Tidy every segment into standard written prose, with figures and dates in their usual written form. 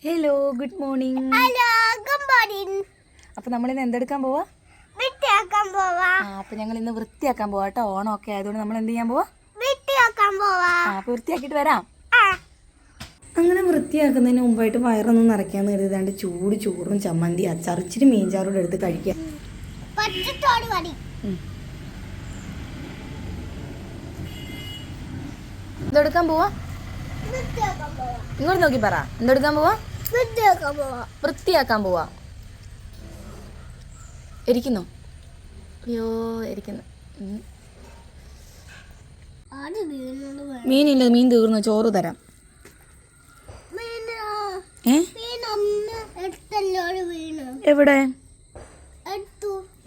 Hello good morning. Hello good morning. അപ്പോൾ നമ്മളിന്ന് എന്തെടുക്കാൻ പോവാ? വൃത്തിയാക്കാൻ പോവാ. അപ്പോൾ ഞങ്ങൾ ഇന്ന് വൃത്തിയാക്കാൻ പോവാ കേട്ടോ. ഓണമൊക്കെ ആയതുകൊണ്ട് നമ്മൾ എന്ത് ചെയ്യാൻ പോവാ? വൃത്തിയാക്കാൻ പോവാ. അപ്പോൾ വൃത്തിയാക്കിയിട്ട് വരാം. അങ്ങനെ വൃത്തിയാക്കുന്നതിന് മുമ്പായിട്ട് വയറൊന്നും നിറയ്ക്കാന്ന് കരുതാണ്ട് ചൂട് ചോറും ചമ്മന്തി അച്ചാർ ഇച്ചിരി മീൻചാറോടെ എടുത്ത് കഴിക്കാം. എന്തെടുക്കാൻ പോവാ? ഇങ്ങോട്ട് നോക്കി പറ. എന്തെടുക്കാൻ പോവാ? വൃത്തിയാക്കാൻ പോവാ. ഇരിക്കുന്നോ? അയ്യോ ഇരിക്കുന്നു. മീനില്ല, മീൻ തീർന്നു. ചോറ് തരാം. എവിടെ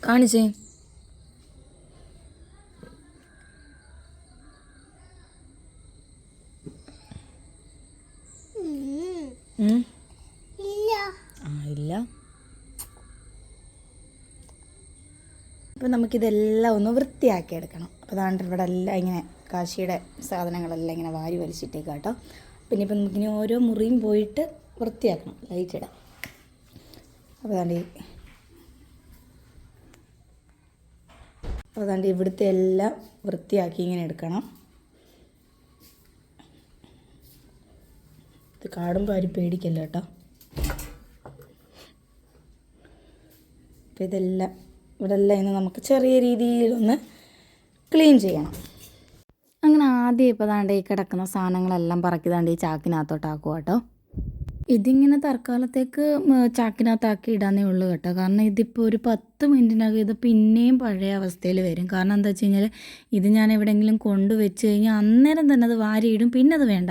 കാണിച്ചേ? ഇല്ല. അപ്പോൾ നമുക്കിതെല്ലാം ഒന്ന് വൃത്തിയാക്കി എടുക്കണം. അപ്പോൾ അതാണ്ട് ഇവിടെ എല്ലാം ഇങ്ങനെ കാശിയുടെ സാധനങ്ങളെല്ലാം ഇങ്ങനെ വാരി വലിച്ചിട്ടേക്കാം കേട്ടോ. പിന്നെ ഇപ്പം നമുക്കിനി ഓരോ മുറിയും പോയിട്ട് വൃത്തിയാക്കണം. ലൈറ്റ് ഇടാം. അപ്പോൾ അതാണ്ട് ഇവിടുത്തെ എല്ലാം വൃത്തിയാക്കി ഇങ്ങനെ എടുക്കണം. ഇത് കാണുമ്പോൾ ആരും പേടിക്കല്ല കേട്ടോ. അപ്പോൾ ഇതെല്ലാം ഇവിടെ എല്ലാം ഇന്ന് നമുക്ക് ചെറിയ രീതിയിലൊന്ന് ക്ലീൻ ചെയ്യണം. അങ്ങനെ ആദ്യം ഇപ്പോൾ ദാണ്ട് ഈ കിടക്കുന്ന സാധനങ്ങളെല്ലാം പറക്കി ദാണ്ട് ഈ ചാക്കിനകത്തോട്ടാക്കുക കേട്ടോ. ഇതിങ്ങനെ തൽക്കാലത്തേക്ക് ചാക്കിനകത്താക്കി ഇടാനേ ഉള്ളൂ കേട്ടോ. കാരണം ഇതിപ്പോൾ ഒരു 10 മിനിറ്റിനകം ഇത് പിന്നെയും പഴയ അവസ്ഥയിൽ വരും. കാരണം എന്താ വെച്ച് കഴിഞ്ഞാൽ ഇത് ഞാൻ എവിടെയെങ്കിലും കൊണ്ടുവച്ച് കഴിഞ്ഞാൽ അന്നേരം തന്നെ അത് വാരിയിടും. പിന്നെ അത് വേണ്ട,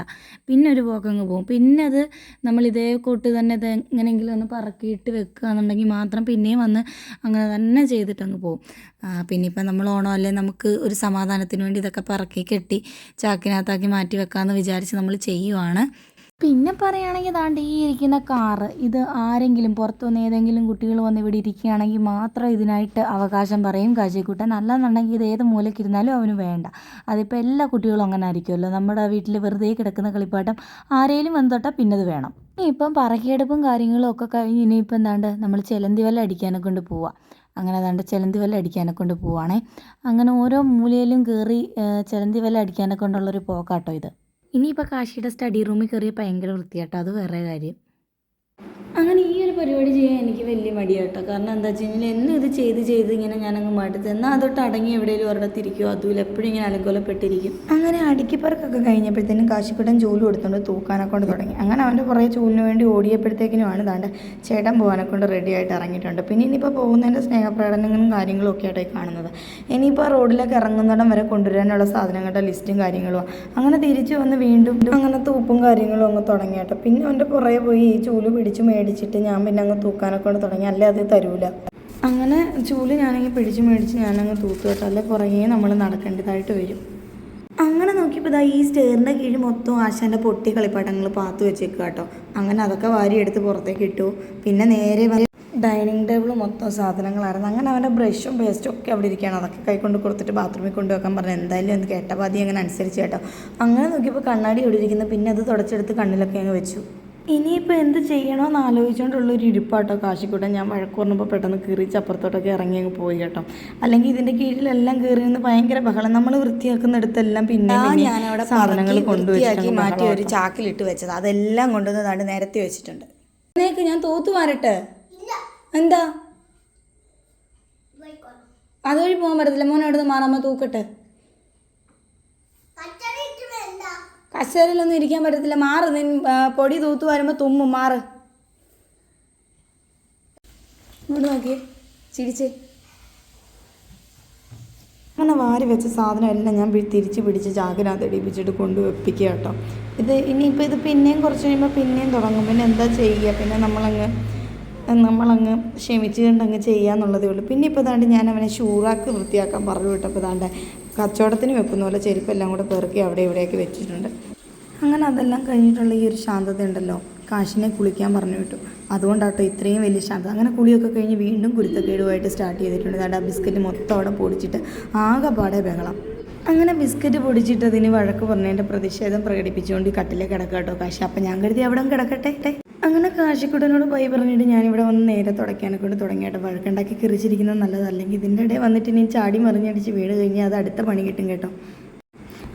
പിന്നെ ഒരു പോക്കങ്ങ് പോകും. പിന്നെ അത് നമ്മൾ ഇതേ കൂട്ട് തന്നെ ഇത് എങ്ങനെയെങ്കിലും ഒന്ന് പറക്കിയിട്ട് വെക്കുക എന്നുണ്ടെങ്കിൽ മാത്രം പിന്നെയും വന്ന് അങ്ങനെ തന്നെ ചെയ്തിട്ടങ്ങ് പോകും. പിന്നെ ഇപ്പം നമ്മൾ ഓണമല്ലേ, നമുക്ക് ഒരു സമാധാനത്തിന് വേണ്ടി ഇതൊക്കെ പറക്കി കെട്ടി ചാക്കിനകത്താക്കി മാറ്റി വെക്കാമെന്ന് വിചാരിച്ച് നമ്മൾ ചെയ്യുവാണ്. പിന്നെ പറയുകയാണെങ്കിൽ ദാണ്ട് ഈ ഇരിക്കുന്ന കാറ്, ഇത് ആരെങ്കിലും പുറത്തുനിന്ന് ഏതെങ്കിലും കുട്ടികൾ വന്ന് ഇവിടെ ഇരിക്കുകയാണെങ്കിൽ മാത്രം ഇതിനായിട്ട് അവകാശം പറയും കാശിക്കുട്ടൻ. അല്ലാന്നുണ്ടെങ്കിൽ ഇത് ഏത് മൂലക്കിരുന്നാലും അവന് വേണ്ട. അതിപ്പോൾ എല്ലാ കുട്ടികളും അങ്ങനെ ആയിരിക്കുമല്ലോ. നമ്മുടെ വീട്ടിൽ വെറുതെ കിടക്കുന്ന കളിപ്പാട്ടം ആരെങ്കിലും വന്ന് തൊട്ടാൽ പിന്നെ അത് വേണം. ഇനിയിപ്പം പറക്കിയെടുപ്പും കാര്യങ്ങളും ഒക്കെ കഴിഞ്ഞ് ഇനിയിപ്പം എന്താണ്ട് നമ്മൾ ചിലന്തി വല അടിക്കാനെ കൊണ്ട് പോവാം. അങ്ങനെ അതാണ്ട് ചിലന്തി വല അടിക്കാനെ കൊണ്ട് പോവാണേ. അങ്ങനെ ഓരോ മൂലയിലും കയറി ചിലന്തി വല അടിക്കാനെ കൊണ്ടുള്ളൊരു പോക്കാട്ടോ ഇത്. ഇനിയിപ്പോൾ കാശിയുടെ സ്റ്റഡി റൂമിൽ കയറിയ ഭയങ്കര വൃത്തിയാട്ടോ, അത് വേറെ കാര്യം. അങ്ങനെ ഈ ഒരു പരിപാടി ചെയ്യാൻ എനിക്ക് വലിയ മടിയാട്ടോ. കാരണം എന്താ വെച്ച് കഴിഞ്ഞാൽ എന്നും ഇത് ചെയ്ത് ഇങ്ങനെ ഞാനങ്ങ് മടുത്ത്. എന്നാൽ അതൊട്ട് അടങ്ങി എവിടെയെങ്കിലും ഒരിടത്തിരിക്കുമോ, അതുമില്ല എപ്പോഴും ഇങ്ങനെ അലങ്കോലപ്പെട്ടിരിക്കും. അങ്ങനെ അടുക്കിപ്പറക്കൊക്കെ കഴിഞ്ഞപ്പോഴത്തേനും കാശിക്കുട്ടൻ ചൂല് കൊടുത്തുകൊണ്ട് തൂക്കാനെ കൊണ്ട് തുടങ്ങി. അങ്ങനെ അവൻ്റെ കുറേ ചൂലിന് വേണ്ടി ഓടിയപ്പോഴത്തേക്കിനുമാണ് ദാണ്ട് ചേട്ടൻ പോകാനെ കൊണ്ട് റെഡി ആയിട്ട് ഇറങ്ങിയിട്ടുണ്ട്. പിന്നെ ഇനിയിപ്പോൾ പോകുന്നതിൻ്റെ സ്നേഹപ്രകടനങ്ങളും കാര്യങ്ങളും ഒക്കെ ആയിട്ടായി കാണുന്നത്. ഇനിയിപ്പോൾ റോഡിലേക്ക് ഇറങ്ങുന്നിടം വരെ കൊണ്ടുവരാനുള്ള സാധനങ്ങളുടെ ലിസ്റ്റും കാര്യങ്ങളും. അങ്ങനെ തിരിച്ചു വന്ന് വീണ്ടും അങ്ങനെ തൂപ്പും കാര്യങ്ങളും അങ്ങ് തുടങ്ങി കേട്ടോ. പിന്നെ അവൻ്റെ പുറകെ പോയി ഈ ചൂല് പിടിച്ച് മേടിച്ചിട്ട് ഞാൻ പിന്നെ അങ്ങ് തൂക്കാനെ കൊണ്ട് തുടങ്ങി. അല്ലേ അത് തരൂല. അങ്ങനെ ചൂല് ഞാനങ്ങ് പിടിച്ച് മേടിച്ച് ഞാനങ്ങ് തൂത്തു കേട്ടോ. അല്ലെ പുറകെ നമ്മൾ നടക്കേണ്ടതായിട്ട് വരും. അങ്ങനെ നോക്കിയപ്പോൾ ഇതാ ഈ സ്റ്റെയറിൻ്റെ കീഴിൽ മൊത്തം ആശാൻ്റെ പൊട്ടി കളിപ്പാട്ടങ്ങൾ പാത്തു വെച്ചേക്കുക കേട്ടോ. അങ്ങനെ അതൊക്കെ വാരി എടുത്ത് പുറത്തേക്ക് ഇട്ടു. പിന്നെ നേരെ ഡൈനിങ് ടേബിൾ മൊത്തം സാധനങ്ങളായിരുന്നു. അങ്ങനെ അവൻ്റെ ബ്രഷും പേസ്റ്റും ഒക്കെ അവിടെ ഇരിക്കുകയാണ്. അതൊക്കെ കൈകൊണ്ട് കൊടുത്തിട്ട് ബാത്റൂമിൽ കൊണ്ടുവെക്കാൻ പറഞ്ഞു. എന്തായാലും എന്ന് കേട്ട പാതി അങ്ങനെ അനുസരിച്ച് കേട്ടോ. അങ്ങനെ നോക്കിയപ്പോൾ കണ്ണാടി ഇവിടെ ഇരിക്കുന്നു. പിന്നെ അത് തുടച്ചെടുത്ത് കണ്ണിലൊക്കെ അങ്ങ് വെച്ചു. ഇനിയിപ്പോൾ എന്ത് ചെയ്യണമെന്ന് ആലോചിച്ചുകൊണ്ടുള്ളൊരു ഇരിപ്പാട്ടോ കാശിക്കൂട്ടൻ. ഞാൻ വഴക്ക് പറഞ്ഞപ്പോൾ പെട്ടെന്ന് കീറിച്ച് അപ്പുറത്തോട്ടൊക്കെ ഇറങ്ങി അങ്ങ് പോയി കേട്ടോ. അല്ലെങ്കിൽ ഇതിൻ്റെ കീഴിലെല്ലാം കയറി നിന്ന് ഭയങ്കര ബഹളം. നമ്മൾ വൃത്തിയാക്കുന്നിടത്തെല്ലാം പിന്നെ ഞാനവിടെ സാധനങ്ങൾ കൊണ്ടുവച്ച് മാറ്റി ഒരു ചാക്കിലിട്ട് വെച്ചത് അതെല്ലാം കൊണ്ടുവന്ന് നാട് നിരത്തി വെച്ചിട്ടുണ്ട്. അതിനേക്ക് ഞാൻ തോത്തു മാറട്ടെ? എന്താ അതുവഴി പോകാൻ പറ്റത്തില്ല. മോനെ അവിടെ നിന്ന് മാറാമ തൂക്കട്ടെ. കസേരയിലൊന്നും ഇരിക്കാൻ പറ്റത്തില്ല. മാറ്. പൊടി തൂത്ത് വരുമ്പോൾ തുമ്മും. മാറ്. ഇങ്ങോട്ട് നോക്കിയേ, ചിരിച്ചേ. അങ്ങനെ വാരി വെച്ച സാധനം എല്ലാം ഞാൻ തിരിച്ച് പിടിച്ച് ചാക്കിനകത്ത് ഇടിപ്പിച്ചിട്ട് കൊണ്ടുവെപ്പിക്കുക കേട്ടോ. ഇത് ഇനിയിപ്പോൾ ഇത് പിന്നെയും കുറച്ച് കഴിയുമ്പോൾ പിന്നെയും തുടങ്ങും. പിന്നെ എന്താ ചെയ്യുക? പിന്നെ നമ്മളങ്ങ് ക്ഷമിച്ചുകൊണ്ടങ്ങ് ചെയ്യാന്നുള്ളതേ ഉള്ളൂ. പിന്നെ ഇപ്പോൾ ഇതാണ്ട് ഞാൻ അവനെ ഷൂറാക്ക് വൃത്തിയാക്കാൻ പറഞ്ഞു വിട്ടപ്പോൾ ഇതാണ്ട് കച്ചവടത്തിന് വെക്കുന്ന പോലെ ചെരുപ്പെല്ലാം കൂടെ പെറുക്കി അവിടെ ഇവിടെയൊക്കെ വെച്ചിട്ടുണ്ട്. അങ്ങനെ അതെല്ലാം കഴിഞ്ഞിട്ടുള്ള ഈ ഒരു ശാന്തത ഉണ്ടല്ലോ, കാശിനെ കുളിക്കാൻ പറഞ്ഞു വിട്ടു. അതുകൊണ്ടാട്ടോ ഇത്രയും വലിയ ശാന്തത. അങ്ങനെ കുളിയൊക്കെ കഴിഞ്ഞ് വീണ്ടും കുരുത്തക്കേടുമായിട്ട് സ്റ്റാർട്ട് ചെയ്തിട്ടുണ്ട്. അതാണ്ട് ആ ബിസ്ക്കറ്റ് മൊത്തം അവിടെ പൊടിച്ചിട്ട് ആകെപ്പാടെ ബഹളം. അങ്ങനെ ബിസ്ക്കറ്റ് പൊടിച്ചിട്ടതിന് വഴക്ക് പറഞ്ഞതിൻ്റെ പ്രതിഷേധം പ്രകടിപ്പിച്ചുകൊണ്ട് കട്ടിലേക്ക് കിടക്കാം കേട്ടോ കാശി. അപ്പം ഞാൻ കരുതി അവിടെ കിടക്കട്ടെ. അങ്ങനെ കാശിക്കുട്ടനോട് ബൈ പറഞ്ഞിട്ട് ഞാനിവിടെ വന്ന് നേരെ തുടയ്ക്കാനെ കൊണ്ട് തുടങ്ങിയിട്ട് വഴക്കുണ്ടാക്കി കിറിച്ചിരിക്കുന്നത് നല്ലതല്ലെങ്കിൽ ഇതിൻ്റെ ഇടയിൽ വന്നിട്ട് ഇനി ചാടി മറിഞ്ഞടിച്ച് വീട് കഴിഞ്ഞാൽ അത് അടുത്ത പണി കിട്ടും കേട്ടോ.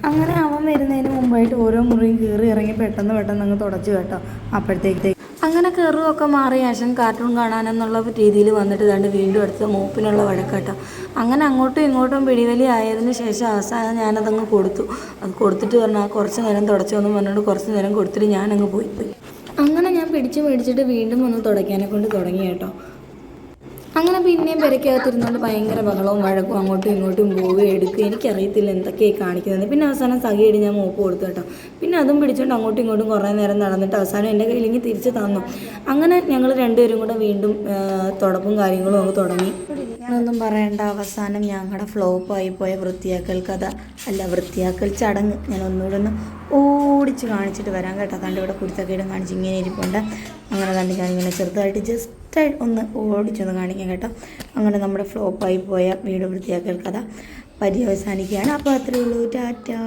അങ്ങനെ അവൻ വരുന്നതിന് മുമ്പായിട്ട് ഓരോ മുറിയും കയറി ഇറങ്ങി പെട്ടെന്ന് അങ്ങ് തുടച്ചു കേട്ടോ. അപ്പോഴത്തേക്ക് അങ്ങനെ കയറുമൊക്കെ മാറി ആശൻ കാർട്ടൂൺ കാണാനെന്നുള്ള രീതിയിൽ വന്നിട്ട് കണ്ട് വീണ്ടും അടുത്ത മൂപ്പിനുള്ള വഴക്കാട്ടോ. അങ്ങനെ അങ്ങോട്ടും ഇങ്ങോട്ടും പിടിവലി ആയതിനു ശേഷം അവസാനം ഞാനതങ്ങ് കൊടുത്തു. അത് കൊടുത്തിട്ട് പറഞ്ഞാൽ കുറച്ച് നേരം തുടച്ചോന്നും പറഞ്ഞിട്ട് കുറച്ച് നേരം കൊടുത്തിട്ട് ഞാനങ്ങ് പോയി. അങ്ങനെ ഞാൻ പിടിച്ച് മേടിച്ചിട്ട് വീണ്ടും ഒന്ന് തുടയ്ക്കാനെ കൊണ്ട് തുടങ്ങി കേട്ടോ. അങ്ങനെ പിന്നെയും പെരക്കകത്തിരുന്നുകൊണ്ട് ഭയങ്കര ബഹളവും വഴക്കും അങ്ങോട്ടും ഇങ്ങോട്ടും പോവുകയും എടുക്കുക. എനിക്കറിയത്തില്ല എന്തൊക്കെയായി കാണിക്കുന്നത്. പിന്നെ അവസാനം സഖിയടി ഞാൻ മോപ്പ് കൊടുത്തു കേട്ടോ. പിന്നെ അതും പിടിച്ചുകൊണ്ട് അങ്ങോട്ടും ഇങ്ങോട്ടും കുറേ നേരം നടന്നിട്ട് അവസാനം എൻ്റെ കയ്യിലെങ്കിൽ തിരിച്ച് തന്നു. അങ്ങനെ ഞങ്ങൾ രണ്ടുപേരും കൂടെ വീണ്ടും തുടപ്പും കാര്യങ്ങളും ഒക്കെ തുടങ്ങി. ഒന്നും പറയേണ്ട, അവസാനം ഞങ്ങളുടെ ഫ്ലോപ്പായി പോയ വൃത്തിയാക്കൽ കഥ അല്ല വൃത്തിയാക്കൽ ചടങ്ങ് ഞാൻ ഒന്നുകൂടെ ഒന്ന് ഓടിച്ച് കാണിച്ചിട്ട് വരാം കേട്ടോ. അതാണ്ട് ഇവിടെ കുരുത്തക്കേടും കാണിച്ച് ഇങ്ങനെ ഇരിപ്പുണ്ട്. അങ്ങനെ കണ്ട് ഞാനിങ്ങനെ ചെറുതായിട്ട് ജസ്റ്റ് ഒന്ന് ഓടിച്ചൊന്ന് കാണിക്കാം കേട്ടോ. അങ്ങനെ നമ്മുടെ ഫ്ലോപ്പായി പോയ വീട് വൃത്തിയാക്കൽ കഥ പര്യവസാനിക്കുകയാണ്. അപ്പോൾ അത്രയേ ഉള്ളൂ. ടാറ്റാ.